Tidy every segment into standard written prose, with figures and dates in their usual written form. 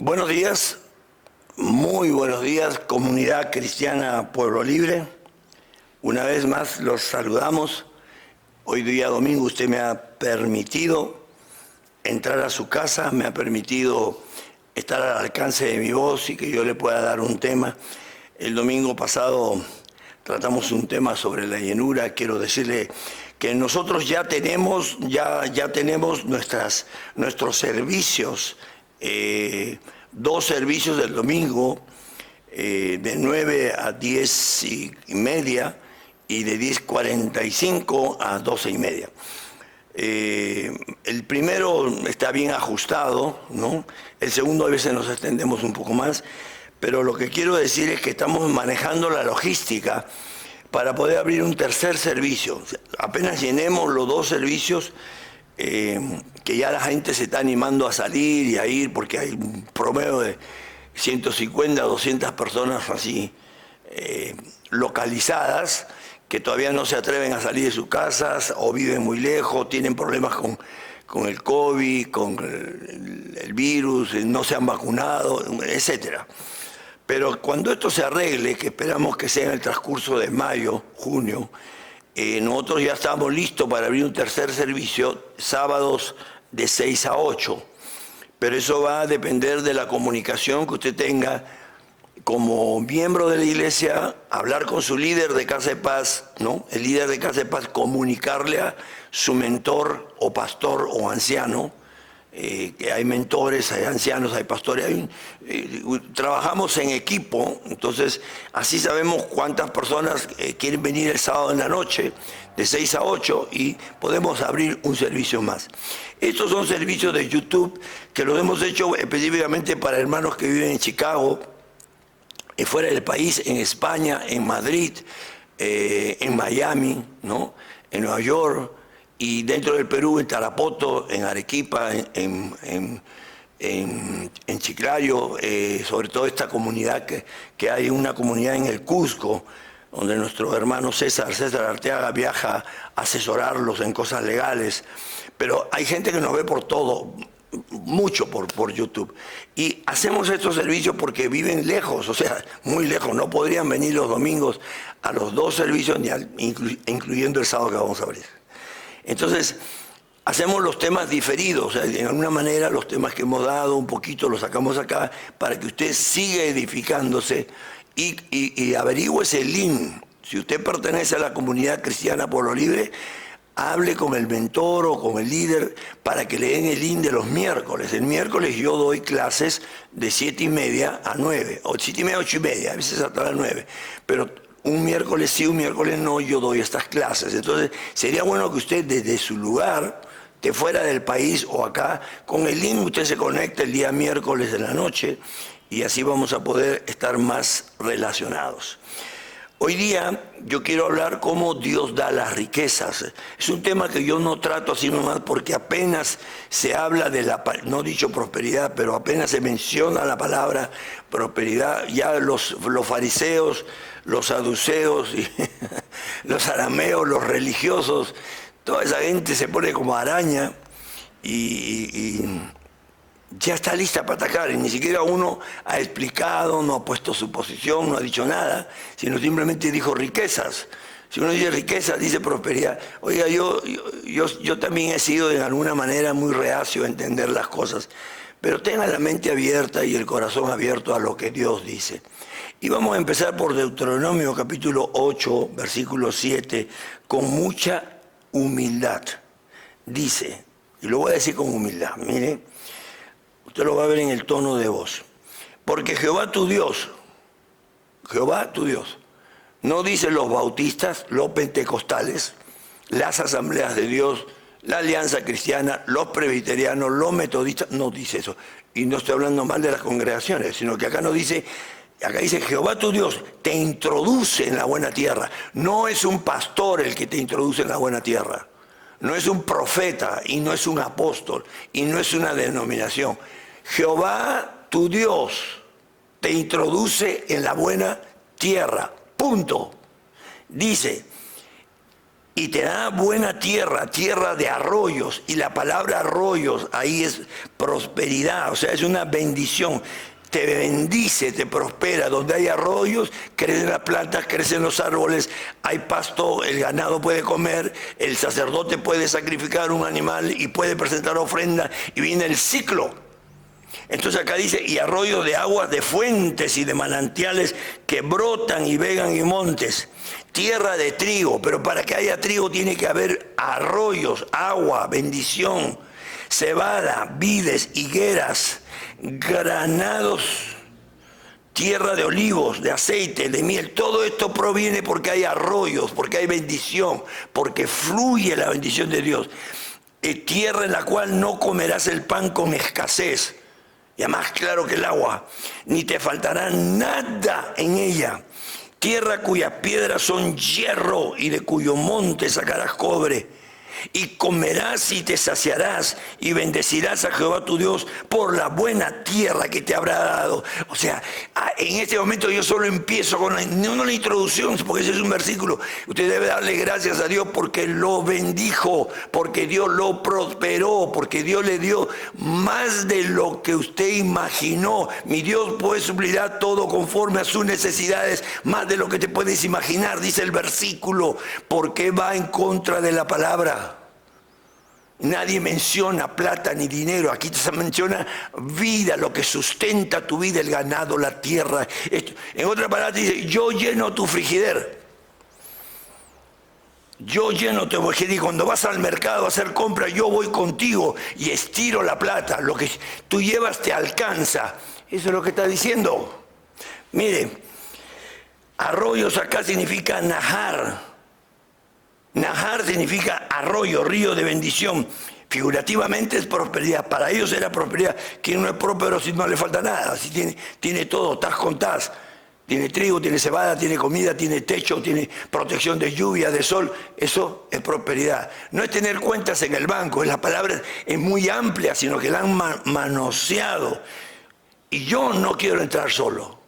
Buenos días, muy buenos días, comunidad cristiana Pueblo Libre. Una vez más los saludamos. Hoy día domingo usted me ha permitido entrar a su casa, me ha permitido estar al alcance de mi voz y que yo le pueda dar un tema. El domingo pasado tratamos un tema sobre la llenura. Quiero decirle que nosotros ya tenemos nuestros servicios, dos servicios del domingo, de 9 a 10 y media y de 10:45 a 12 y media. El primero está bien ajustado, ¿no? El segundo a veces nos extendemos un poco más, pero lo que quiero decir es que estamos manejando la logística para poder abrir un tercer servicio. Apenas llenemos los dos servicios, que ya la gente se está animando a salir y a ir, porque hay un promedio de 150 a 200 personas así localizadas, que todavía no se atreven a salir de sus casas o viven muy lejos, tienen problemas con el COVID, con el virus, no se han vacunado, etcétera. Pero cuando esto se arregle, que esperamos que sea en el transcurso de mayo, junio, nosotros ya estamos listos para abrir un tercer servicio, sábados de 6 a 8. Pero eso va a depender de la comunicación que usted tenga como miembro de la iglesia, hablar con su líder de Casa de Paz, ¿no? El líder de Casa de Paz, comunicarle a su mentor o pastor o anciano, que hay mentores, hay ancianos, hay pastores, trabajamos en equipo, entonces así sabemos cuántas personas quieren venir el sábado en la noche, de 6 a 8, y podemos abrir un servicio más. Estos son servicios de YouTube que los hemos hecho específicamente para hermanos que viven en Chicago, fuera del país, en España, en Madrid, en Miami, ¿no? En Nueva York, y dentro del Perú, en Tarapoto, en Arequipa, en Chiclayo, sobre todo esta comunidad que hay una comunidad en el Cusco, donde nuestro hermano César Arteaga viaja a asesorarlos en cosas legales. Pero hay gente que nos ve por todo, mucho por YouTube. Y hacemos estos servicios porque viven lejos, o sea, muy lejos. No podrían venir los domingos a los dos servicios, incluyendo el sábado que vamos a abrir. Entonces, hacemos los temas diferidos, o sea, de alguna manera los temas que hemos dado un poquito los sacamos acá para que usted siga edificándose y averigüe ese link. Si usted pertenece a la comunidad cristiana Pueblo Libre, hable con el mentor o con el líder para que le den el link de los miércoles. El miércoles yo doy clases de 7 y media a 9, o 7 y media a 8 y media, a veces hasta las 9, pero un miércoles sí, un miércoles no, yo doy estas clases. Entonces, sería bueno que usted desde su lugar, de fuera del país o acá, con el link usted se conecte el día miércoles de la noche y así vamos a poder estar más relacionados. Hoy día yo quiero hablar cómo Dios da las riquezas. Es un tema que yo no trato así nomás porque apenas se habla de no dicho prosperidad, pero apenas se menciona la palabra prosperidad, ya los fariseos, los saduceos, y los arameos, los religiosos, toda esa gente se pone como araña y ya está lista para atacar, y ni siquiera uno ha explicado, no ha puesto su posición, no ha dicho nada, sino simplemente dijo riquezas. Si uno dice riquezas, dice prosperidad. Oiga, yo también he sido de alguna manera muy reacio a entender las cosas, pero tenga la mente abierta y el corazón abierto a lo que Dios dice. Y vamos a empezar por Deuteronomio capítulo 8, versículo 7, con mucha humildad. Dice, y lo voy a decir con humildad, mire, usted lo va a ver en el tono de voz. Porque Jehová tu Dios, no dicen los bautistas, los pentecostales, las asambleas de Dios, la alianza cristiana, los presbiterianos, los metodistas, no dice eso. Y no estoy hablando mal de las congregaciones, sino que acá no dice, acá dice Jehová tu Dios te introduce en la buena tierra. No es un pastor el que te introduce en la buena tierra. No es un profeta y no es un apóstol y no es una denominación. Jehová tu Dios te introduce en la buena tierra. Punto. Dice, y te da buena tierra, tierra de arroyos, y la palabra arroyos ahí es prosperidad, o sea, es una bendición. Te bendice, te prospera. Donde hay arroyos, crecen las plantas, crecen los árboles, hay pasto, el ganado puede comer, el sacerdote puede sacrificar un animal y puede presentar ofrenda, y viene el ciclo. Entonces acá dice, y arroyos de aguas, de fuentes y de manantiales que brotan y vegan y montes. Tierra de trigo, pero para que haya trigo tiene que haber arroyos, agua, bendición, cebada, vides, higueras, granados, tierra de olivos, de aceite, de miel. Todo esto proviene porque hay arroyos, porque hay bendición, porque fluye la bendición de Dios. Tierra en la cual no comerás el pan con escasez, y más claro que el agua, ni te faltará nada en ella. Tierra cuyas piedras son hierro y de cuyo monte sacarás cobre. Y comerás y te saciarás y bendecirás a Jehová tu Dios por la buena tierra que te habrá dado. O sea, en este momento yo solo empiezo con no la introducción, porque ese es un versículo. Usted debe darle gracias a Dios porque lo bendijo, porque Dios lo prosperó, porque Dios le dio más de lo que usted imaginó. Mi Dios puede suplir todo conforme a sus necesidades, más de lo que te puedes imaginar, dice el versículo, porque va en contra de la palabra. Nadie menciona plata ni dinero, aquí se menciona vida, lo que sustenta tu vida, el ganado, la tierra. En otra palabra dice, yo lleno tu frigider. Yo lleno tu frigider, y cuando vas al mercado a hacer compras, yo voy contigo y estiro la plata. Lo que tú llevas te alcanza. Eso es lo que está diciendo. Mire, arroyos acá significa najar. Nahar significa arroyo, río de bendición. Figurativamente es prosperidad. Para ellos era prosperidad. ¿Quién no es próspero si no le falta nada? Si tiene todo, tas con tas. Tiene trigo, tiene cebada, tiene comida, tiene techo, tiene protección de lluvia, de sol. Eso es prosperidad. No es tener cuentas en el banco. La palabra es muy amplia, sino que la han manoseado. Y yo no quiero entrar solo.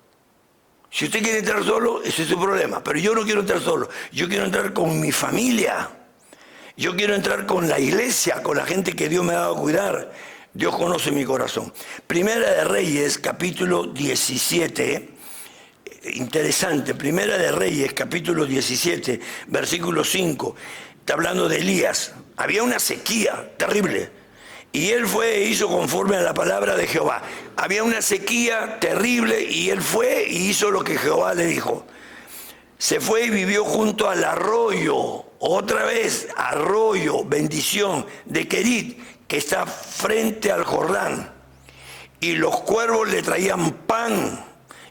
Si usted quiere entrar solo, ese es su problema. Pero yo no quiero entrar solo. Yo quiero entrar con mi familia. Yo quiero entrar con la iglesia, con la gente que Dios me ha dado a cuidar. Dios conoce mi corazón. Primera de Reyes, capítulo 17. Interesante. Primera de Reyes, capítulo 17, versículo 5. Está hablando de Elías. Había una sequía terrible. Y él fue e hizo conforme a la palabra de Jehová. Había una sequía terrible y él fue y hizo lo que Jehová le dijo. Se fue y vivió junto al arroyo, otra vez arroyo, bendición, de Querit, que está frente al Jordán. Y los cuervos le traían pan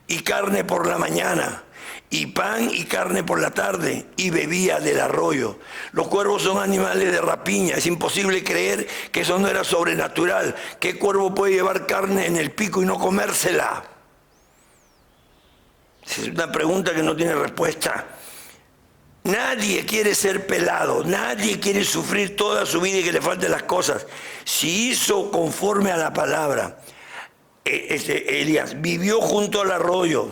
y carne por la mañana, y pan y carne por la tarde, y bebía del arroyo. Los cuervos son animales de rapiña. Es imposible creer que eso no era sobrenatural. ¿Qué cuervo puede llevar carne en el pico y no comérsela? Es una pregunta que no tiene respuesta. Nadie quiere ser pelado, nadie quiere sufrir toda su vida y que le falten las cosas. Si hizo conforme a la palabra, Elías vivió junto al arroyo.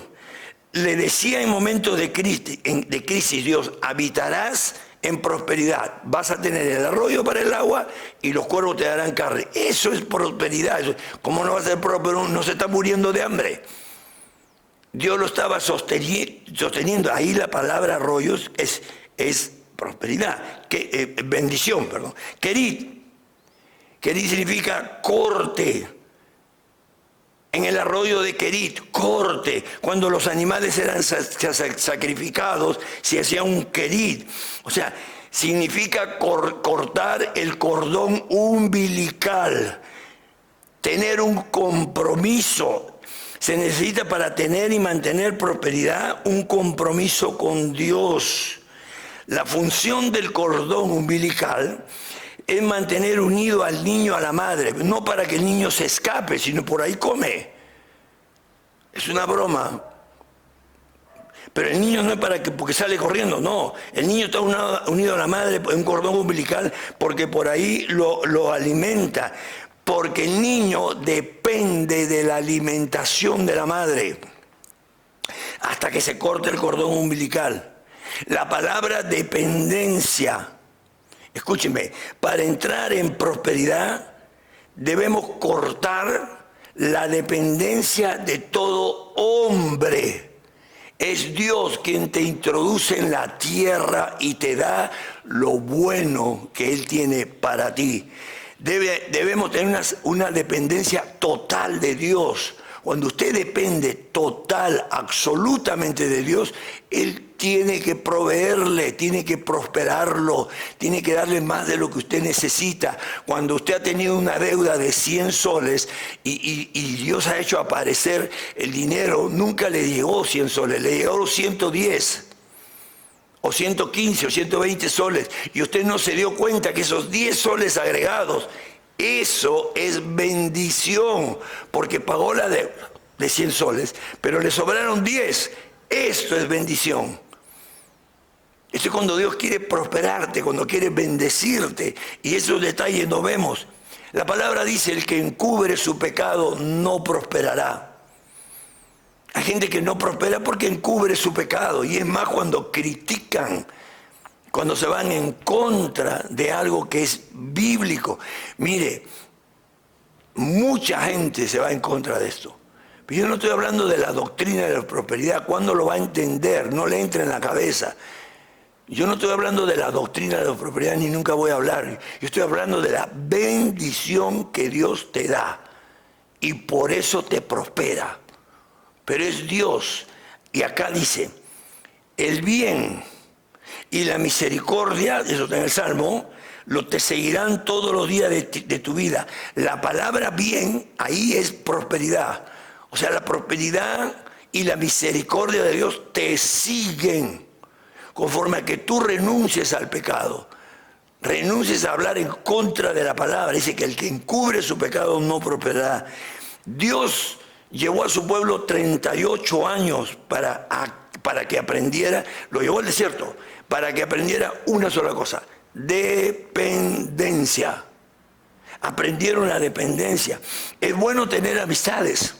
Le decía en momentos de crisis Dios, habitarás en prosperidad. Vas a tener el arroyo para el agua y los cuervos te darán carne. Eso es prosperidad. ¿Cómo no va a ser próspero? No se está muriendo de hambre. Dios lo estaba sosteniendo. Ahí la palabra arroyos es prosperidad, bendición, perdón. Querit significa corte. En el arroyo de Querit, corte, cuando los animales eran sacrificados, se hacía un Querit. O sea, significa cortar el cordón umbilical, tener un compromiso. Se necesita para tener y mantener prosperidad un compromiso con Dios. La función del cordón umbilical es mantener unido al niño a la madre, no para que el niño se escape, sino por ahí come. Es una broma. Pero el niño no es porque sale corriendo, no. El niño está unido a la madre en un cordón umbilical porque por ahí lo alimenta. Porque el niño depende de la alimentación de la madre hasta que se corte el cordón umbilical. La palabra dependencia Escúchenme, para entrar en prosperidad debemos cortar la dependencia de todo hombre. Es Dios quien te introduce en la tierra y te da lo bueno que Él tiene para ti. Debemos tener una dependencia total de Dios. Cuando usted depende total, absolutamente de Dios, Él tiene que proveerle, tiene que prosperarlo, tiene que darle más de lo que usted necesita. Cuando usted ha tenido una deuda de 100 soles y Dios ha hecho aparecer el dinero, nunca le llegó 100 soles, le llegó 110. O 115 o 120 soles, y usted no se dio cuenta que esos 10 soles agregados, eso es bendición, porque pagó la deuda de 100 soles, pero le sobraron 10. Esto es bendición. Esto es cuando Dios quiere prosperarte, cuando quiere bendecirte, y esos detalles no vemos. La palabra dice: el que encubre su pecado no prosperará. Hay gente que no prospera porque encubre su pecado, y es más cuando critican, cuando se van en contra de algo que es bíblico. Mire, mucha gente se va en contra de esto. Pero yo no estoy hablando de la doctrina de la prosperidad. ¿Cuándo lo va a entender? No le entra en la cabeza. Yo no estoy hablando de la doctrina de la prosperidad, ni nunca voy a hablar. Yo estoy hablando de la bendición que Dios te da, y por eso te prospera. Pero es Dios. Y acá dice: el bien y la misericordia, eso está en el Salmo, te seguirán todos los días de tu vida. La palabra bien ahí es prosperidad. O sea, la prosperidad y la misericordia de Dios te siguen conforme a que tú renuncies al pecado, renuncies a hablar en contra de la palabra. Dice que el que encubre su pecado no prosperará. Dios llevó a su pueblo 38 años para que aprendiera, lo llevó al desierto, para que aprendiera una sola cosa: dependencia. Aprendieron la dependencia. Es bueno tener amistades.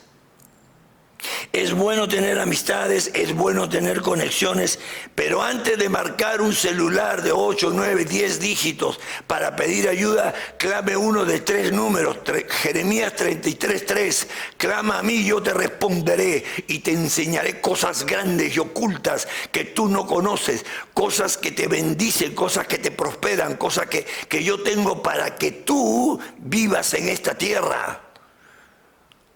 Es bueno tener amistades, es bueno tener conexiones, pero antes de marcar un celular de 8, 9, 10 dígitos para pedir ayuda, clame uno de 3 números, Jeremías 33:3, clama a mí, yo te responderé y te enseñaré cosas grandes y ocultas que tú no conoces, cosas que te bendicen, cosas que te prosperan, cosas que yo tengo para que tú vivas en esta tierra.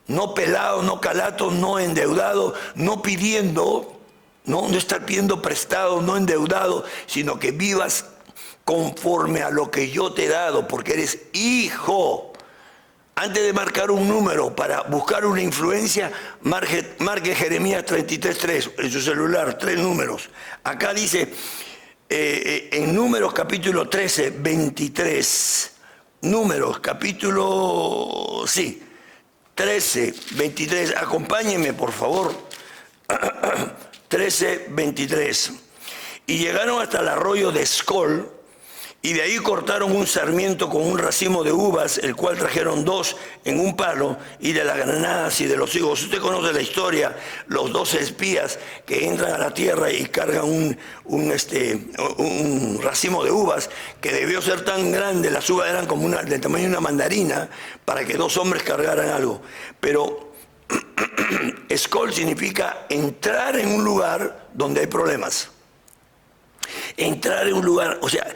No pelado, no calato, no endeudado, no pidiendo, no estar pidiendo prestado, no endeudado, sino que vivas conforme a lo que yo te he dado, porque eres hijo. Antes de marcar un número para buscar una influencia, marque Jeremías 33:3 en su celular, 3 números. Acá dice, en Números capítulo 13, 23, Números capítulo, 13, 23, acompáñenme por favor. 13, 23. Y llegaron hasta el arroyo de Escol, y de ahí cortaron un sarmiento con un racimo de uvas, el cual trajeron 2 en un palo, y de las granadas y de los higos. Usted conoce la historia, los 12 espías que entran a la tierra y cargan un racimo de uvas que debió ser tan grande, las uvas eran como del tamaño de una mandarina, para que 2 hombres cargaran algo. Pero Escol significa entrar en un lugar donde hay problemas. Entrar en un lugar, o sea,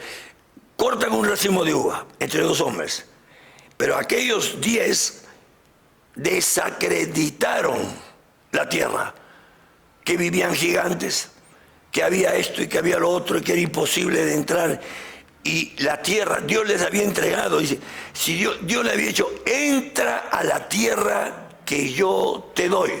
cortan un racimo de uva entre 2 hombres, pero aquellos 10 desacreditaron la tierra, que vivían gigantes, que había esto y que había lo otro y que era imposible de entrar. Y la tierra, Dios les había entregado, dice, si Dios le había dicho: entra a la tierra que yo te doy.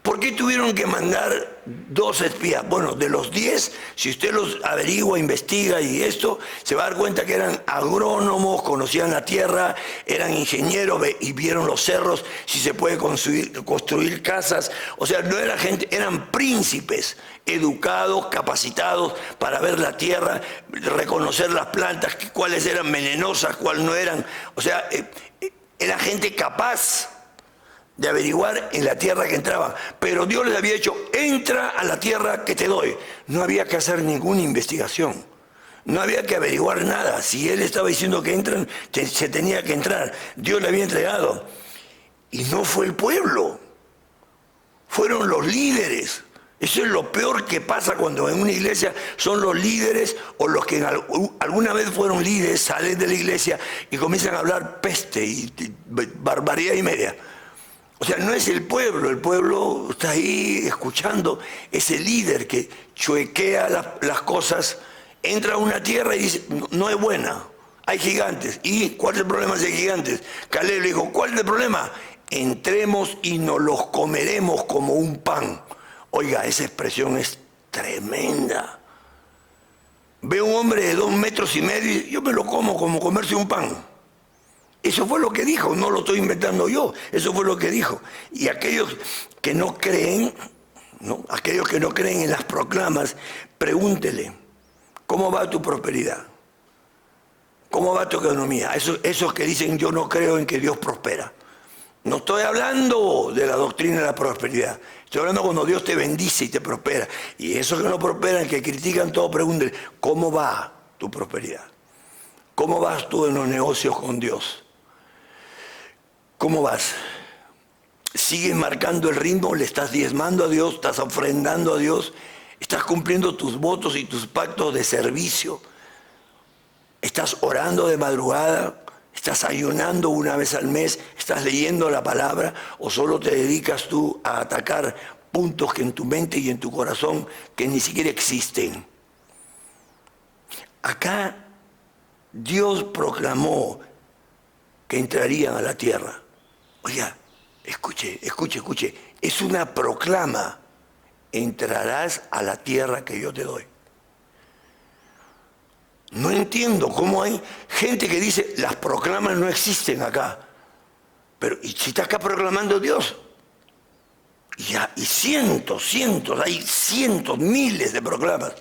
¿Por qué tuvieron que mandar 2 espías? Bueno, de los 10, si usted los averigua, investiga y esto, se va a dar cuenta que eran agrónomos, conocían la tierra, eran ingenieros y vieron los cerros, si se puede construir casas. O sea, no era gente, eran príncipes, educados, capacitados para ver la tierra, reconocer las plantas, cuáles eran venenosas, cuáles no eran. O sea, era gente capaz de averiguar en la tierra que entraba, pero Dios les había dicho: entra a la tierra que te doy. No había que hacer ninguna investigación, No había que averiguar nada. Si él estaba diciendo que entran, se tenía que entrar. Dios le había entregado. Y no fue el pueblo. Fueron los líderes. Eso es lo peor que pasa cuando en una iglesia son los líderes o los que alguna vez fueron líderes, salen de la iglesia y comienzan a hablar peste y barbaridad y media. O sea, no es el pueblo está ahí escuchando. Ese líder que chuequea las cosas, entra a una tierra y dice, no es buena, hay gigantes. ¿Y cuál es el problema si hay gigantes? Caleb le dijo, ¿cuál es el problema? Entremos y nos los comeremos como un pan. Oiga, esa expresión es tremenda. Veo un hombre de 2,5 metros y yo me lo como comerse un pan. Eso fue lo que dijo, no lo estoy inventando yo, eso fue lo que dijo. Y aquellos que no creen, ¿no? Aquellos que no creen en las proclamas, pregúntele, ¿cómo va tu prosperidad? ¿Cómo va tu economía? Esos que dicen, yo no creo en que Dios prospera. No estoy hablando de la doctrina de la prosperidad. Estoy hablando cuando Dios te bendice y te prospera. Y esos que no prosperan, que critican todo, pregúntenle, ¿cómo va tu prosperidad? ¿Cómo vas tú en los negocios con Dios? ¿Cómo vas? ¿Sigues marcando el ritmo? ¿Le estás diezmando a Dios? ¿Estás ofrendando a Dios? ¿Estás cumpliendo tus votos y tus pactos de servicio? ¿Estás orando de madrugada? ¿Estás ayunando una vez al mes? ¿Estás leyendo la palabra? ¿O solo te dedicas tú a atacar puntos que en tu mente y en tu corazón que ni siquiera existen? Acá Dios proclamó que entrarían a la tierra. Oiga, escuche. Es una proclama. Entrarás a la tierra que yo te doy. No entiendo cómo hay gente que dice, las proclamas no existen acá. Pero, ¿y si está acá proclamando Dios? Y cientos, hay cientos, miles de proclamas.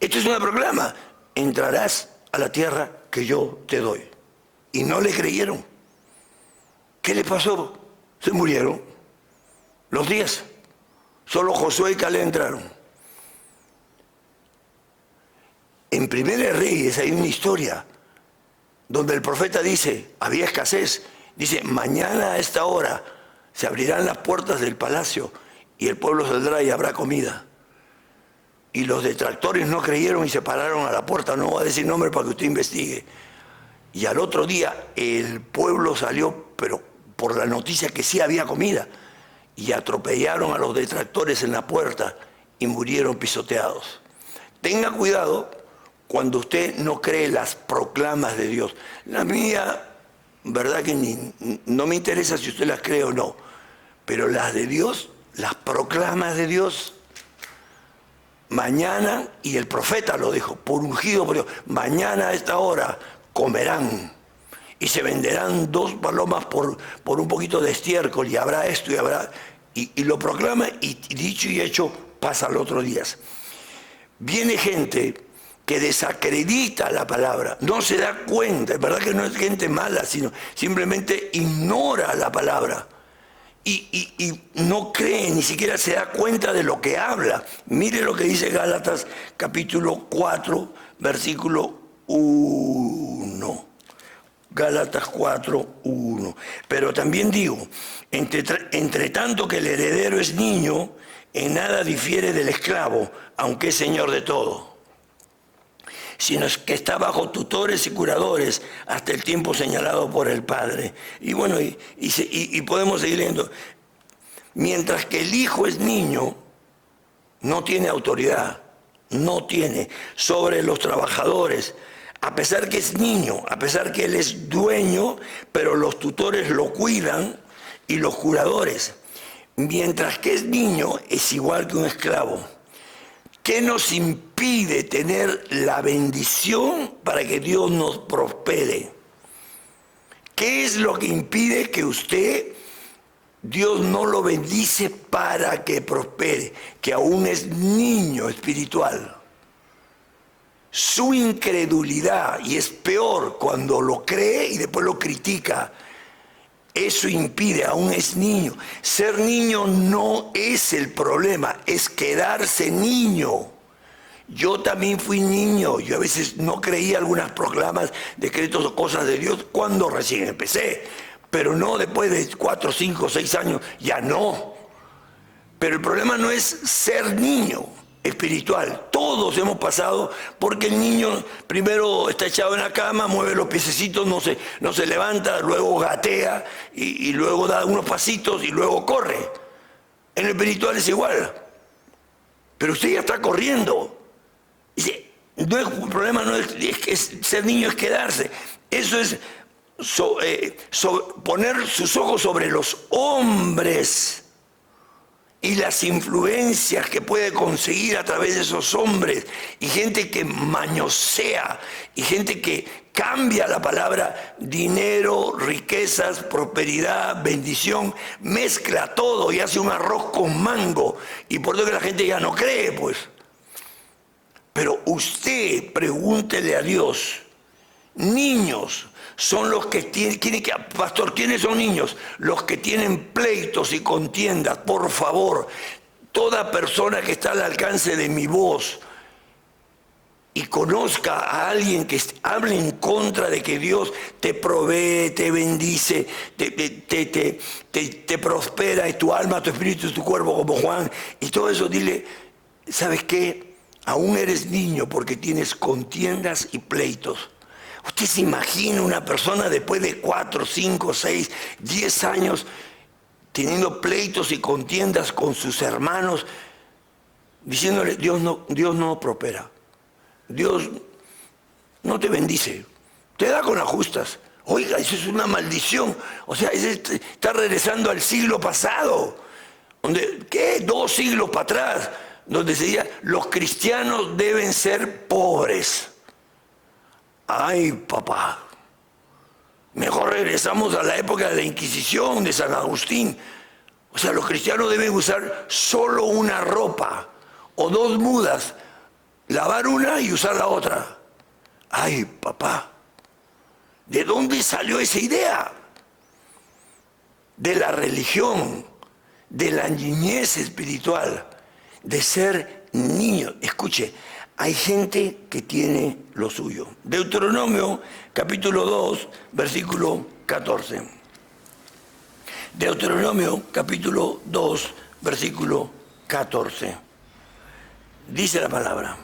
Esto es una proclama. Entrarás a la tierra que yo te doy. Y no le creyeron. ¿Qué le pasó? Se murieron. Los 10. Solo Josué y Caleb entraron. En Primera de Reyes hay una historia donde el profeta dice, había escasez, dice, mañana a esta hora se abrirán las puertas del palacio y el pueblo saldrá y habrá comida. Y los detractores no creyeron y se pararon a la puerta, no voy a decir nombre para que usted investigue. Y al otro día el pueblo salió, pero por la noticia que sí había comida, y atropellaron a los detractores en la puerta y murieron pisoteados. Tenga cuidado cuando usted no cree las proclamas de Dios. La mía, verdad que no me interesa si usted las cree o no, pero las de Dios, las proclamas de Dios, mañana, y el profeta lo dijo, por ungido por Dios, mañana a esta hora comerán y se venderán 2 palomas por un poquito de estiércol y habrá esto y habrá, y lo proclama y dicho y hecho pasa al otro día. Viene gente que desacredita la palabra, no se da cuenta, es verdad que no es gente mala, sino simplemente ignora la palabra y no cree, ni siquiera se da cuenta de lo que habla. Mire lo que dice Gálatas capítulo 4, versículo 1. Gálatas 4, 1. Pero también digo, entre tanto que el heredero es niño, en nada difiere del esclavo, aunque es señor de todo, sino que está bajo tutores y curadores hasta el tiempo señalado por el Padre. Y bueno, y podemos seguir leyendo. Mientras que el hijo es niño, no tiene autoridad, no tiene sobre los trabajadores, a pesar que es niño, a pesar que él es dueño, pero los tutores lo cuidan y los curadores. Mientras que es niño, es igual que un esclavo. ¿Qué nos impide tener la bendición para que Dios nos prospere? ¿Qué es lo que impide que Dios no lo bendice para que prospere? Que aún es niño espiritual. Su incredulidad, y es peor cuando lo cree y después lo critica, eso impide, aún es niño. Ser niño no es el problema, es quedarse niño. Yo también fui niño, yo a veces no creía algunas proclamas, decretos o cosas de Dios cuando recién empecé, pero no después de 4, 5, 6 años, ya no. Pero el problema no es ser niño espiritual. Todos hemos pasado porque el niño primero está echado en la cama, mueve los piececitos, no se levanta, luego gatea y luego da unos pasitos y luego corre. En el espiritual es igual. Pero usted ya está corriendo. Dice, no es, el problema no es ser niño, es quedarse. Eso es poner sus ojos sobre los hombres y las influencias que puede conseguir a través de esos hombres, y gente que mañosea, y gente que cambia la palabra dinero, riquezas, prosperidad, bendición, mezcla todo y hace un arroz con mango, y por eso que la gente ya no cree, pues. Pero usted pregúntele a Dios. Niños son los que tienen que, pastor, ¿quiénes son niños? Los que tienen pleitos y contiendas. Por favor, toda persona que está al alcance de mi voz y conozca a alguien que hable en contra de que Dios te provee, te bendice, te prospera y tu alma, tu espíritu y tu cuerpo, como Juan, y todo eso, dile, ¿sabes qué? Aún eres niño porque tienes contiendas y pleitos. ¿Usted se imagina una persona después de 4, 5, 6, 10 años teniendo pleitos y contiendas con sus hermanos, diciéndole, Dios no prospera, Dios no te bendice, te da con las justas? Oiga, eso es una maldición. O sea, está regresando al siglo pasado, donde, ¿qué? 2 siglos para atrás, donde se decía, los cristianos deben ser pobres. Ay, papá, mejor regresamos a la época de la Inquisición, de San Agustín. O sea, los cristianos deben usar solo una ropa o 2 mudas, lavar una y usar la otra. Ay, papá, ¿de dónde salió esa idea? De la religión, de la niñez espiritual, de ser niño. Escuche, hay gente que tiene lo suyo. Deuteronomio capítulo 2, versículo 14. Deuteronomio capítulo 2, versículo 14. Dice la palabra: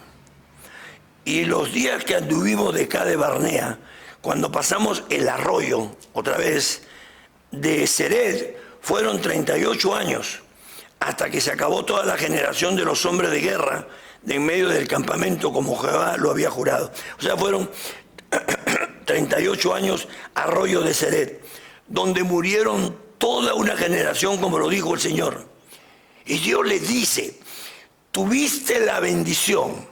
y los días que anduvimos de Cades Barnea, cuando pasamos el arroyo, otra vez, de Sered, fueron 38 años, hasta que se acabó toda la generación de los hombres de guerra de en medio del campamento, como Jehová lo había jurado. O sea, fueron 38 años arroyo de Sered, donde murieron toda una generación, como lo dijo el Señor. Y Dios les dice, tuviste la bendición,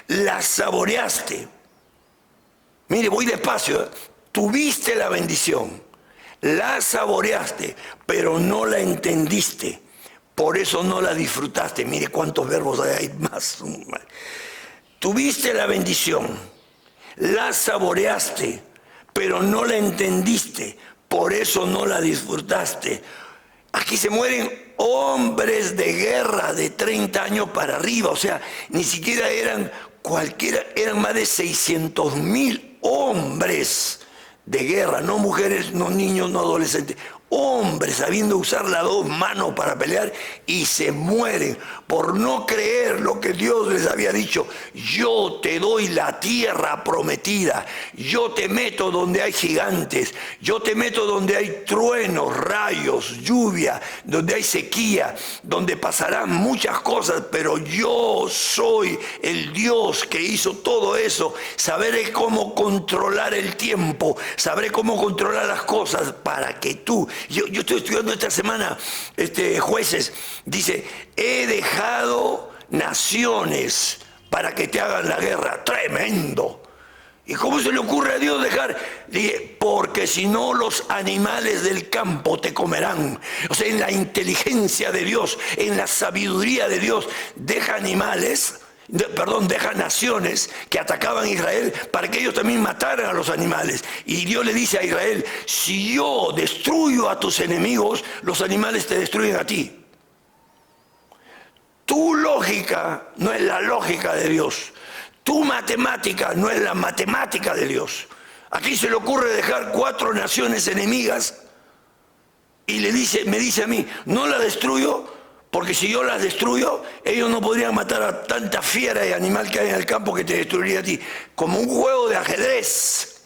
la saboreaste. Mire, voy despacio, tuviste la bendición, la saboreaste, pero no la entendiste. Por eso no la disfrutaste. Mire cuántos verbos hay más. Tuviste la bendición, la saboreaste, pero no la entendiste. Por eso no la disfrutaste. Aquí se mueren hombres de guerra de 30 años para arriba. O sea, ni siquiera eran cualquiera, eran más de 600,000 hombres de guerra. No mujeres, no niños, no adolescentes. Hombres sabiendo usar las 2 manos para pelear, y se mueren por no creer lo que Dios les había dicho. Yo te doy la tierra prometida, yo te meto donde hay gigantes, yo te meto donde hay truenos, rayos, lluvia, donde hay sequía, donde pasarán muchas cosas, pero yo soy el Dios que hizo todo eso. Sabré cómo controlar el tiempo, sabré cómo controlar las cosas para que tú... Yo estoy estudiando esta semana Jueces. Dice, he dejado naciones para que te hagan la guerra. Tremendo. ¿Y cómo se le ocurre a Dios dejar? Dice, porque si no los animales del campo te comerán. O sea, en la inteligencia de Dios, en la sabiduría de Dios, deja naciones que atacaban a Israel para que ellos también mataran a los animales. Y Dios le dice a Israel, si yo destruyo a tus enemigos, los animales te destruyen a ti. Tu lógica no es la lógica de Dios. Tu matemática no es la matemática de Dios. Aquí se le ocurre dejar 4 naciones enemigas y me dice a mí, no la destruyo, porque si yo las destruyo, ellos no podrían matar a tanta fiera y animal que hay en el campo que te destruiría a ti. Como un juego de ajedrez.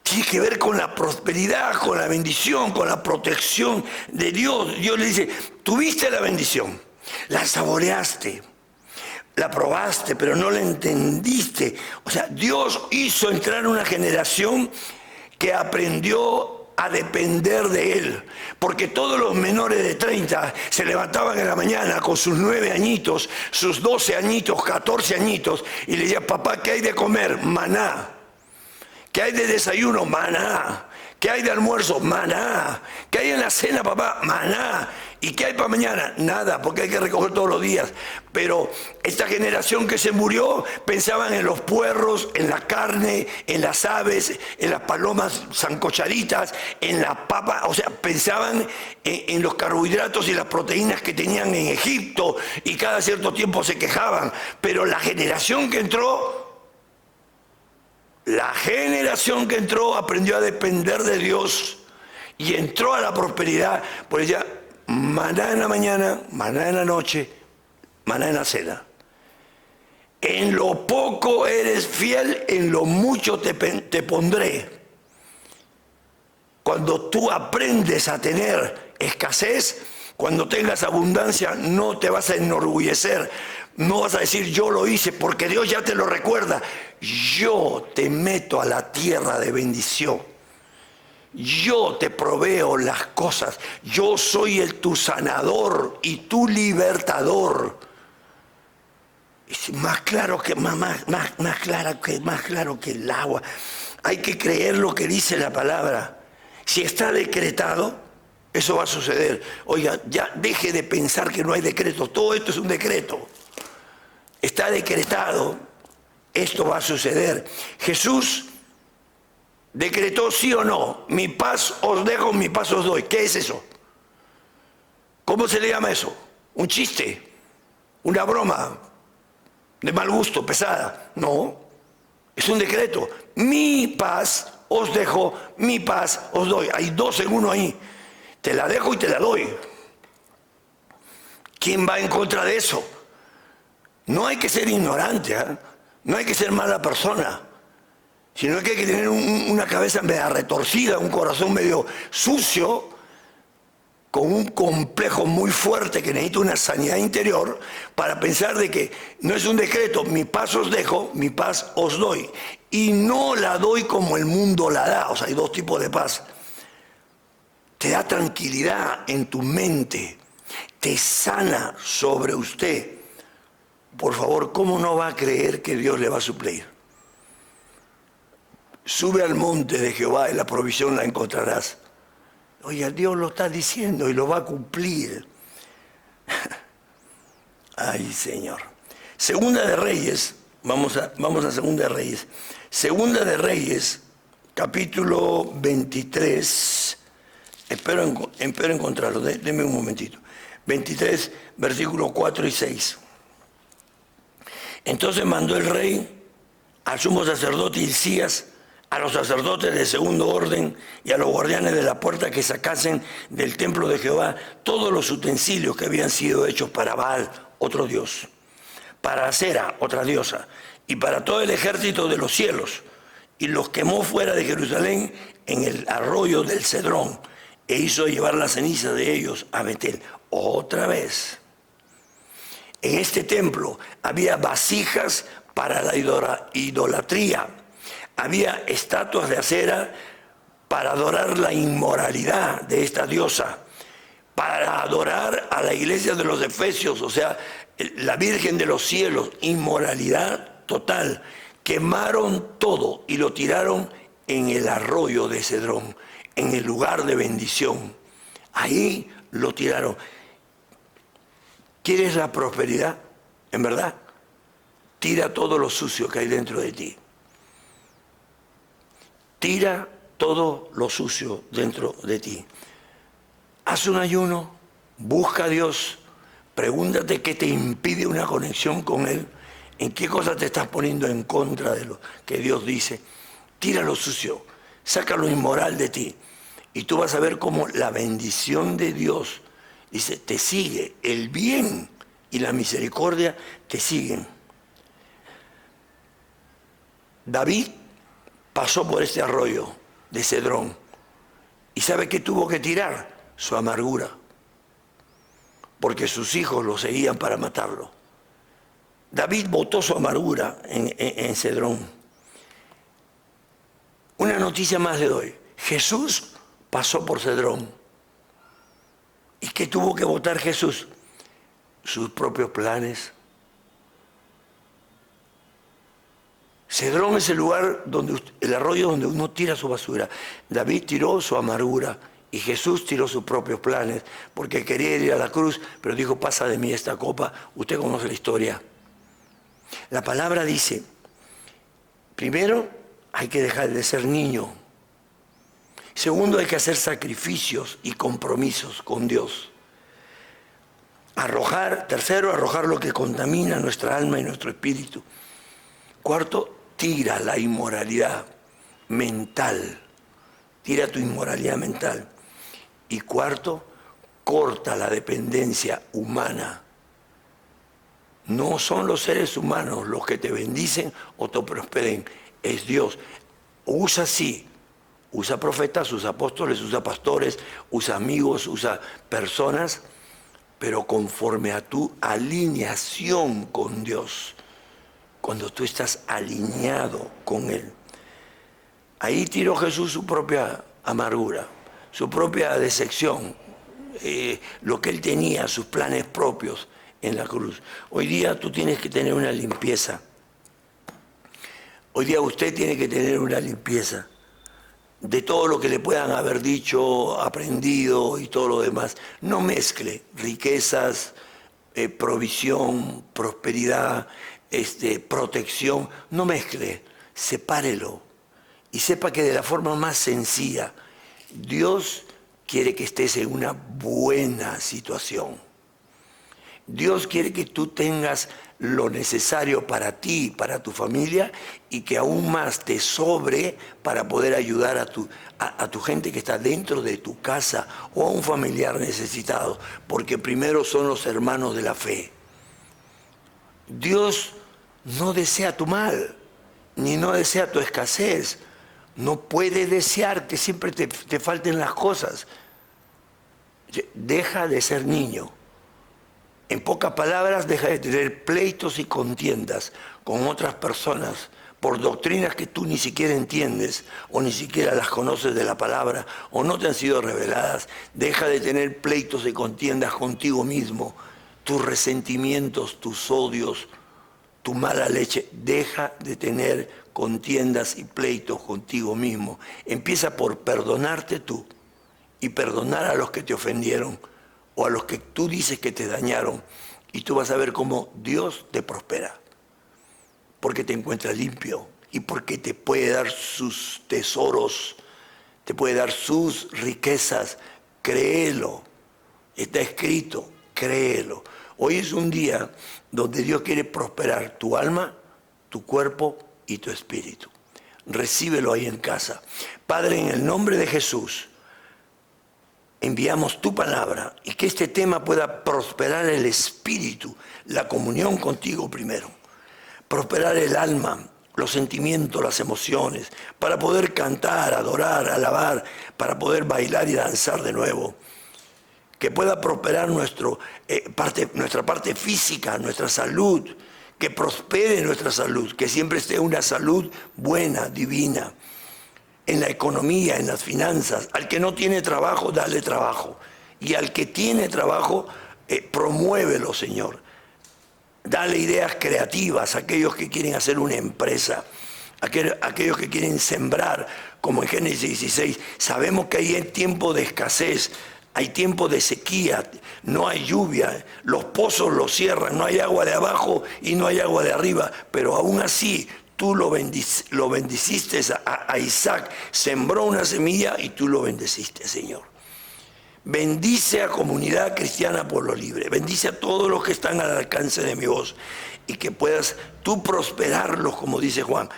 Tiene que ver con la prosperidad, con la bendición, con la protección de Dios. Dios le dice, tuviste la bendición, la saboreaste, la probaste, pero no la entendiste. O sea, Dios hizo entrar una generación que aprendió a depender de Él. Porque todos los menores de 30 se levantaban en la mañana con sus 9 añitos, sus 12 añitos, 14 añitos, y le decían, papá, ¿qué hay de comer? Maná. ¿Qué hay de desayuno? Maná. ¿Qué hay de almuerzo? Maná. ¿Qué hay en la cena, papá? Maná. ¿Y qué hay para mañana? Nada, porque hay que recoger todos los días. Pero esta generación que se murió pensaban en los puerros, en la carne, en las aves, en las palomas sancochaditas, en la papa. O sea, pensaban en los carbohidratos y las proteínas que tenían en Egipto y cada cierto tiempo se quejaban. Pero la generación que entró aprendió a depender de Dios y entró a la prosperidad, pues ya maná en la mañana, maná en la noche, maná en la cena. En lo poco eres fiel, en lo mucho te pondré. Cuando tú aprendes a tener escasez, cuando tengas abundancia, no te vas a enorgullecer. No vas a decir, yo lo hice, porque Dios ya te lo recuerda. Yo te meto a la tierra de bendición. Yo te proveo las cosas. Yo soy tu sanador y tu libertador. Es más claro que más claro que el agua. Hay que creer lo que dice la palabra. Si está decretado, eso va a suceder. Oiga, ya deje de pensar que no hay decreto. Todo esto es un decreto. Está decretado, esto va a suceder. Jesús decretó sí o no, mi paz os dejo, mi paz os doy. ¿Qué es eso? ¿Cómo se le llama eso? ¿Un chiste? ¿Una broma de mal gusto, pesada? No, es un decreto. Mi paz os dejo, mi paz os doy. Hay 2 en 1 ahí. Te la dejo y te la doy. ¿Quién va en contra de eso? No hay que ser ignorante, ¿eh? No hay que ser mala persona, sino que hay que tener una cabeza medio retorcida, un corazón medio sucio, con un complejo muy fuerte que necesita una sanidad interior para pensar de que no es un decreto, mi paz os dejo, mi paz os doy. Y no la doy como el mundo la da. O sea, hay 2 tipos de paz. Te da tranquilidad en tu mente, te sana sobre usted. Por favor, ¿cómo no va a creer que Dios le va a suplir? Sube al monte de Jehová y la provisión la encontrarás. Oye, Dios lo está diciendo y lo va a cumplir. Ay, Señor. Segunda de Reyes, vamos a Segunda de Reyes. Segunda de Reyes, capítulo 23. Espero encontrarlo, denme un momentito. 23, versículos 4 y 6. Entonces mandó el rey al sumo sacerdote Hilcías, a los sacerdotes de segundo orden y a los guardianes de la puerta que sacasen del templo de Jehová todos los utensilios que habían sido hechos para Baal, otro dios, para Acera, otra diosa, y para todo el ejército de los cielos, y los quemó fuera de Jerusalén en el arroyo del Cedrón, e hizo llevar la ceniza de ellos a Betel. Otra vez. En este templo había vasijas para la idolatría, había estatuas de acera para adorar la inmoralidad de esta diosa, para adorar a la iglesia de los Efesios, o sea, la Virgen de los cielos, inmoralidad total. Quemaron todo y lo tiraron en el arroyo de Cedrón, en el lugar de bendición. Ahí lo tiraron. ¿Quieres la prosperidad? ¿En verdad? Tira todo lo sucio que hay dentro de ti. Tira todo lo sucio dentro de ti. Haz un ayuno, busca a Dios, Pregúntate qué te impide una conexión con Él, en qué cosas te estás poniendo en contra de lo que Dios dice. Tira lo sucio, saca lo inmoral de ti y tú vas a ver cómo la bendición de Dios, dice, te sigue, el bien y la misericordia te siguen. David pasó por este arroyo de Cedrón y ¿sabe qué tuvo que tirar? Su amargura, porque sus hijos lo seguían para matarlo. David botó su amargura en Cedrón. Una noticia más le doy. Jesús pasó por Cedrón. ¿Y qué tuvo que botar Jesús? Sus propios planes. Cedrón es el lugar el arroyo donde uno tira su basura. David tiró su amargura y Jesús tiró sus propios planes porque quería ir a la cruz, pero dijo, pasa de mí esta copa. Usted conoce la historia. La palabra dice, primero hay que dejar de ser niño. Segundo, hay que hacer sacrificios y compromisos con Dios. Tercero, arrojar lo que contamina nuestra alma y nuestro espíritu. Cuarto, tira la inmoralidad mental. Tira tu inmoralidad mental. Y cuarto, corta la dependencia humana. No son los seres humanos los que te bendicen o te prosperen, es Dios. Usa sí, usa profetas, usa apóstoles, usa pastores, usa amigos, usa personas, pero conforme a tu alineación con Dios. Cuando tú estás alineado con Él. Ahí tiró Jesús su propia amargura, su propia decepción, lo que Él tenía, sus planes propios en la cruz. Hoy día tú tienes que tener una limpieza. Hoy día usted tiene que tener una limpieza de todo lo que le puedan haber dicho, aprendido y todo lo demás. No mezcle riquezas, provisión, prosperidad, protección. No mezcle, sepárelo. Y sepa que de la forma más sencilla, Dios quiere que estés en una buena situación. Dios quiere que tú tengas lo necesario para ti, para tu familia, y que aún más te sobre para poder ayudar a tu gente que está dentro de tu casa o a un familiar necesitado, porque primero son los hermanos de la fe. Dios no desea tu mal, ni no desea tu escasez. No puede desear que siempre te falten las cosas. Deja de ser niño. En pocas palabras, deja de tener pleitos y contiendas con otras personas por doctrinas que tú ni siquiera entiendes o ni siquiera las conoces de la palabra o no te han sido reveladas. Deja de tener pleitos y contiendas contigo mismo, tus resentimientos, tus odios, tu mala leche. Deja de tener contiendas y pleitos contigo mismo. Empieza por perdonarte tú y perdonar a los que te ofendieron o a los que tú dices que te dañaron, y tú vas a ver cómo Dios te prospera, porque te encuentras limpio y porque te puede dar sus tesoros, te puede dar sus riquezas. Créelo, está escrito, créelo. Hoy es un día donde Dios quiere prosperar tu alma, tu cuerpo y tu espíritu. Recíbelo ahí en casa. Padre, en el nombre de Jesús, enviamos tu palabra y que este tema pueda prosperar el espíritu, la comunión contigo primero, prosperar el alma, los sentimientos, las emociones, para poder cantar, adorar, alabar, para poder bailar y danzar de nuevo. Que pueda prosperar nuestra parte física, nuestra salud, que prospere nuestra salud, que siempre esté una salud buena, divina. En la economía, en las finanzas. Al que no tiene trabajo, dale trabajo. Y al que tiene trabajo, promuévelo, Señor. Dale ideas creativas a aquellos que quieren hacer una empresa, aquellos que quieren sembrar, como en Génesis 16. Sabemos que hay tiempo de escasez, hay tiempo de sequía, no hay lluvia, los pozos los cierran, no hay agua de abajo y no hay agua de arriba, pero aún así tú lo bendiciste a Isaac, sembró una semilla y tú lo bendeciste, Señor. Bendice a Comunidad Cristiana Pueblo Libre. Bendice a todos los que están al alcance de mi voz y que puedas tú prosperarlos, como dice Juan,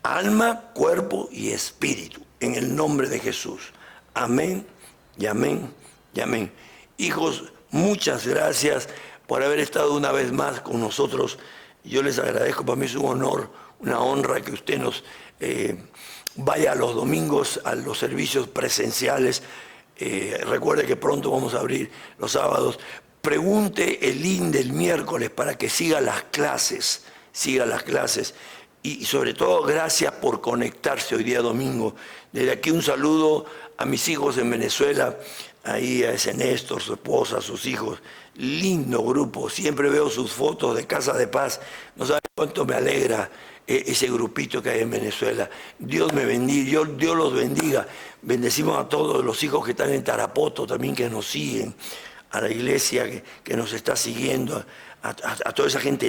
alma, cuerpo y espíritu, en el nombre de Jesús. Amén y amén y amén. Hijos, muchas gracias por haber estado una vez más con nosotros. Yo les agradezco, para mí es un honor, una honra que usted nos vaya los domingos a los servicios presenciales. Recuerde que pronto vamos a abrir los sábados. Pregunte el link del miércoles para que siga las clases, y sobre todo gracias por conectarse hoy día domingo. Desde aquí un saludo a mis hijos en Venezuela, ahí a ese Néstor, su esposa, sus hijos. Lindo grupo, siempre veo sus fotos de Casa de Paz. No saben cuánto me alegra ese grupito que hay en Venezuela. Dios me bendiga, Dios los bendiga. Bendecimos a todos los hijos que están en Tarapoto también, que nos siguen, a la iglesia que nos está siguiendo, a toda esa gente